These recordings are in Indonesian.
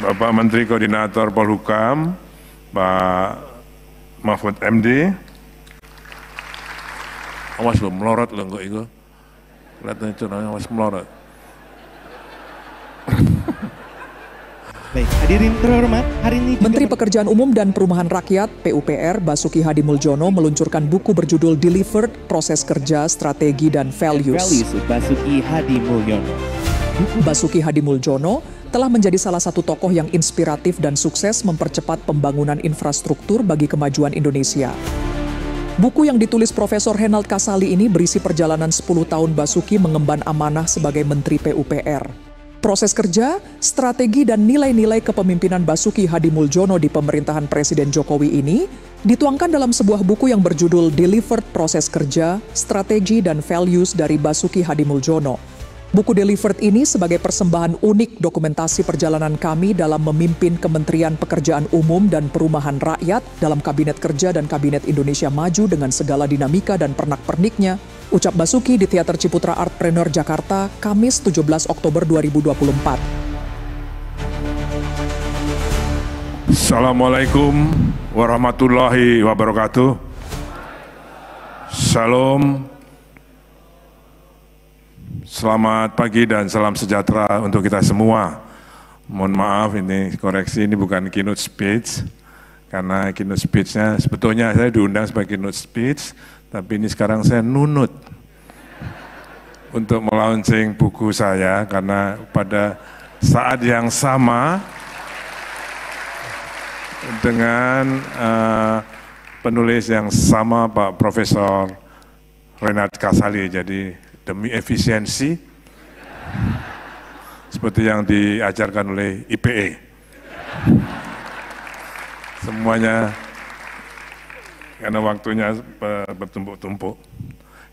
Bapak Menteri Koordinator Polhukam, Pak Mahfud MD. Awas lo, melorot lo enggak itu. Kelihatannya curangnya awas melorot. Baik, hadirin terhormat, hari ini Menteri Pekerjaan Umum dan Perumahan Rakyat (PUPR) Basuki Hadimuljono meluncurkan buku berjudul Delivered: Proses Kerja, Strategi dan Values. Basuki Hadimuljono. Basuki Hadimuljono telah menjadi salah satu tokoh yang inspiratif dan sukses mempercepat pembangunan infrastruktur bagi kemajuan Indonesia. Buku yang ditulis Profesor Henald Kasali ini berisi perjalanan 10 tahun Basuki mengemban amanah sebagai Menteri PUPR. Proses kerja, strategi dan nilai-nilai kepemimpinan Basuki Hadimuljono di pemerintahan Presiden Jokowi ini dituangkan dalam sebuah buku yang berjudul Delivered: Proses Kerja, Strategi dan Values dari Basuki Hadimuljono. Buku Delivered ini sebagai persembahan unik dokumentasi perjalanan kami dalam memimpin Kementerian Pekerjaan Umum dan Perumahan Rakyat dalam Kabinet Kerja dan Kabinet Indonesia Maju dengan segala dinamika dan pernak-perniknya, ucap Basuki di Teater Ciputra Artpreneur Jakarta, Kamis 17 Oktober 2024. Assalamualaikum warahmatullahi wabarakatuh. Salam. Selamat pagi dan salam sejahtera untuk kita semua. Mohon maaf, ini koreksi, ini bukan keynote speech. Karena keynote speech-nya sebetulnya saya diundang sebagai keynote speech, tapi ini sekarang saya nunut untuk melaunching buku saya, karena pada saat yang sama dengan penulis yang sama, Pak Profesor Henald Kasali. Jadi demi efisiensi, seperti yang diajarkan oleh IPE. Semuanya, karena waktunya bertumpuk-tumpuk.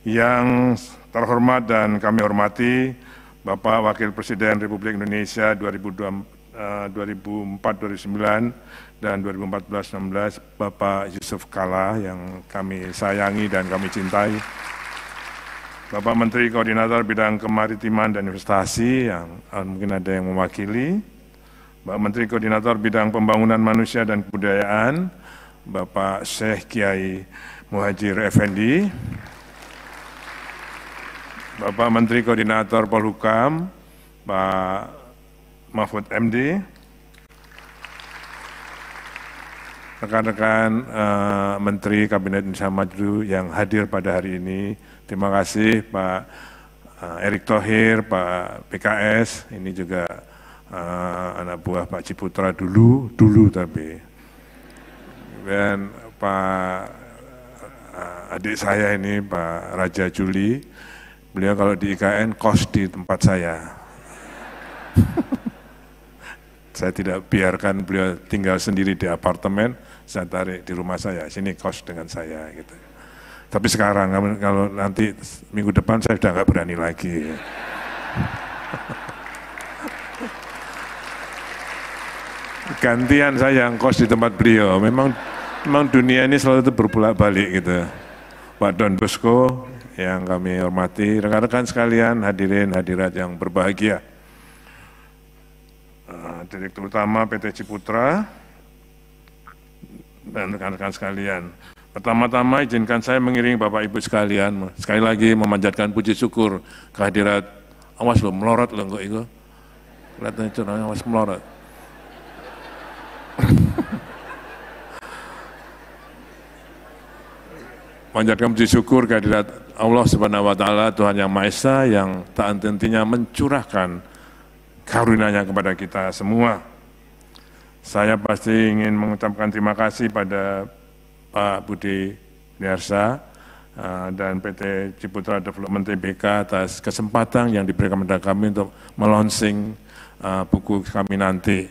Yang terhormat dan kami hormati, Bapak Wakil Presiden Republik Indonesia 2004-2009 dan 2014-2016, Bapak Yusuf Kalla yang kami sayangi dan kami cintai. Bapak Menteri Koordinator Bidang Kemaritiman dan Investasi yang mungkin ada yang mewakili, Bapak Menteri Koordinator Bidang Pembangunan Manusia dan Kebudayaan, Bapak Syekh Kiai Muhadjir Effendi, Bapak Menteri Koordinator Polhukam, Pak Mahfud MD, rekan-rekan Menteri Kabinet Indonesia Maju yang hadir pada hari ini. Terima kasih Pak Erick Thohir, Pak PKS, ini juga anak buah Pak Ciputra dulu tapi. Dan Pak adik saya ini Pak Raja Juli, beliau kalau di IKN kos di tempat saya. Saya tidak biarkan beliau tinggal sendiri di apartemen, saya tarik di rumah saya, sini kos dengan saya gitu. Tapi sekarang, kalau nanti minggu depan saya sudah nggak berani lagi. Gantian saya yang kos di tempat beliau. Memang dunia ini selalu itu berbolak-balik gitu. Pak Don Bosco yang kami hormati, rekan-rekan sekalian, hadirin hadirat yang berbahagia. Direktur Utama PT Ciputra dan rekan-rekan sekalian. Pertama-tama izinkan saya mengiringi Bapak Ibu sekalian, sekali lagi memanjatkan puji syukur kehadirat, awas lo, melorot lo enggak itu, kelihatannya curangnya awas melorot. Memanjatkan puji syukur kehadirat Allah Subhanahu wa Ta'ala, Tuhan Yang Maha Esa, yang tak henti-hentinya mencurahkan karunia-Nya kepada kita semua. Saya pasti ingin mengucapkan terima kasih pada Pak Budi Niarsa dan PT Ciputra Development Tbk atas kesempatan yang diberikan kepada kami untuk melaunching buku kami nanti.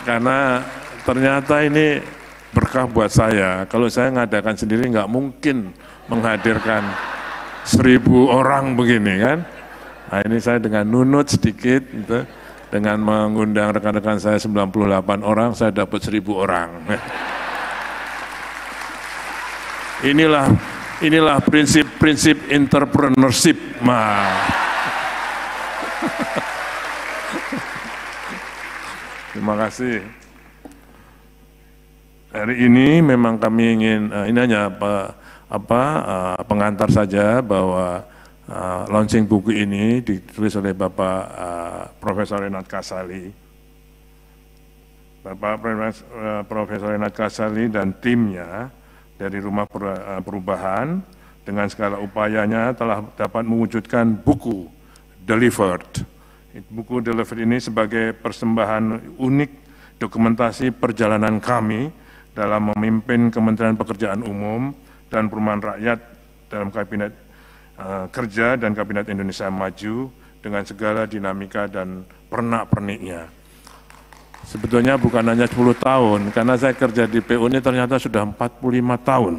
Karena ternyata ini berkah buat saya. Kalau saya ngadakan sendiri nggak mungkin menghadirkan 1000 orang begini kan. Nah ini saya dengan nunut sedikit gitu. Dengan mengundang rekan-rekan saya 98 orang, saya dapat 1000 orang. Inilah prinsip-prinsip entrepreneurship. Terima kasih. Hari ini memang kami ingin, ini hanya pengantar saja bahwa launching buku ini ditulis oleh Bapak Profesor Renat Kasali. Bapak Profesor Renat Kasali dan timnya dari Rumah Perubahan dengan segala upayanya telah dapat mewujudkan buku Delivered. Buku Delivered ini sebagai persembahan unik dokumentasi perjalanan kami dalam memimpin Kementerian Pekerjaan Umum dan Perumahan Rakyat dalam Kabinet Kerja dan Kabinet Indonesia Maju dengan segala dinamika dan pernak-perniknya. Sebetulnya bukan hanya 10 tahun, karena saya kerja di PU ini ternyata sudah 45 tahun.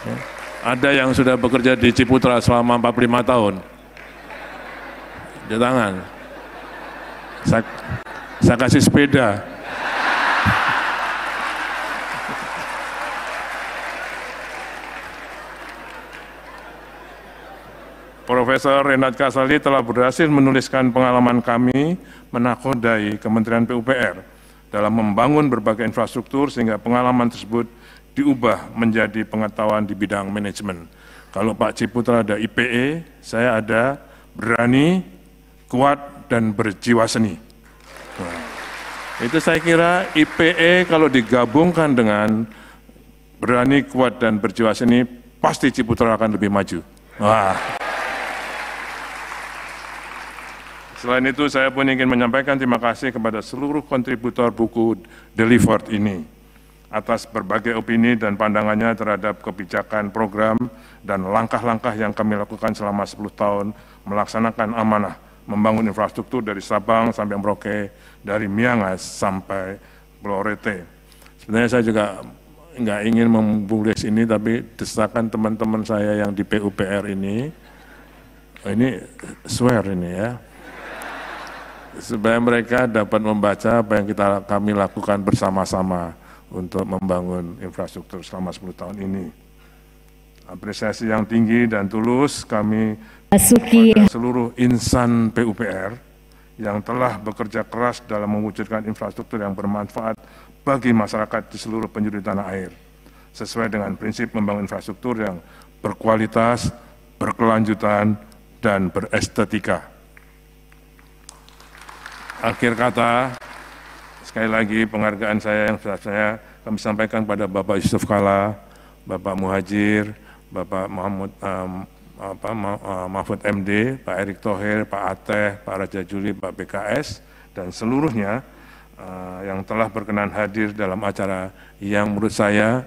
Ya. Ada yang sudah bekerja di Ciputra selama 45 tahun. Di tangan. Saya kasih sepeda. Profesor Renat Kasali telah berhasil menuliskan pengalaman kami menakodai Kementerian PUPR dalam membangun berbagai infrastruktur sehingga pengalaman tersebut diubah menjadi pengetahuan di bidang manajemen. Kalau Pak Ciputra ada IPE, saya ada berani, kuat, dan berjiwa seni. Nah, itu saya kira IPE kalau digabungkan dengan berani, kuat, dan berjiwa seni, pasti Ciputra akan lebih maju. Wah. Selain itu, saya pun ingin menyampaikan terima kasih kepada seluruh kontributor buku Delivered ini atas berbagai opini dan pandangannya terhadap kebijakan, program, dan langkah-langkah yang kami lakukan selama 10 tahun melaksanakan amanah membangun infrastruktur dari Sabang sampai Merauke, dari Miangas sampai Pulau Rete. Sebenarnya saya juga nggak ingin mempublis ini, tapi desakan teman-teman saya yang di PUPR ini swear ini ya, supaya mereka dapat membaca apa yang kami lakukan bersama-sama untuk membangun infrastruktur selama 10 tahun ini. Apresiasi yang tinggi dan tulus kami kepada seluruh insan PUPR yang telah bekerja keras dalam mewujudkan infrastruktur yang bermanfaat bagi masyarakat di seluruh penjuru tanah air, sesuai dengan prinsip membangun infrastruktur yang berkualitas, berkelanjutan, dan berestetika. Akhir kata, sekali lagi penghargaan saya yang saya kami sampaikan pada Bapak Yusuf Kalla, Bapak Muhajir, Bapak Mahfud MD, Pak Erick Thohir, Pak Ateh, Pak Raja Juli, Pak BKS, dan seluruhnya yang telah berkenan hadir dalam acara yang menurut saya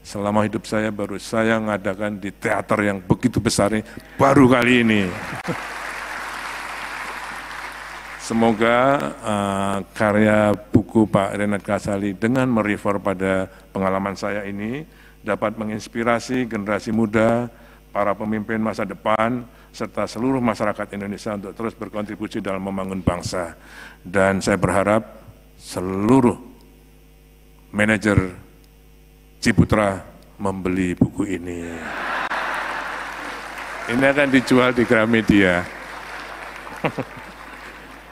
selama hidup saya baru saya mengadakan di teater yang begitu besar ini, baru kali ini. Semoga karya buku Pak Renat Kasali dengan merefer pada pengalaman saya ini dapat menginspirasi generasi muda, para pemimpin masa depan, serta seluruh masyarakat Indonesia untuk terus berkontribusi dalam membangun bangsa. Dan saya berharap seluruh manajer Ciputra membeli buku ini. Ini akan dijual di Gramedia.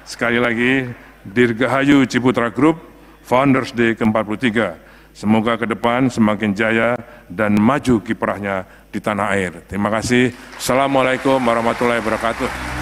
Sekali lagi, Dirgahayu Ciputra Group, Founders Day ke-43. Semoga ke depan semakin jaya dan maju kiprahnya di tanah air. Terima kasih. Assalamualaikum warahmatullahi wabarakatuh.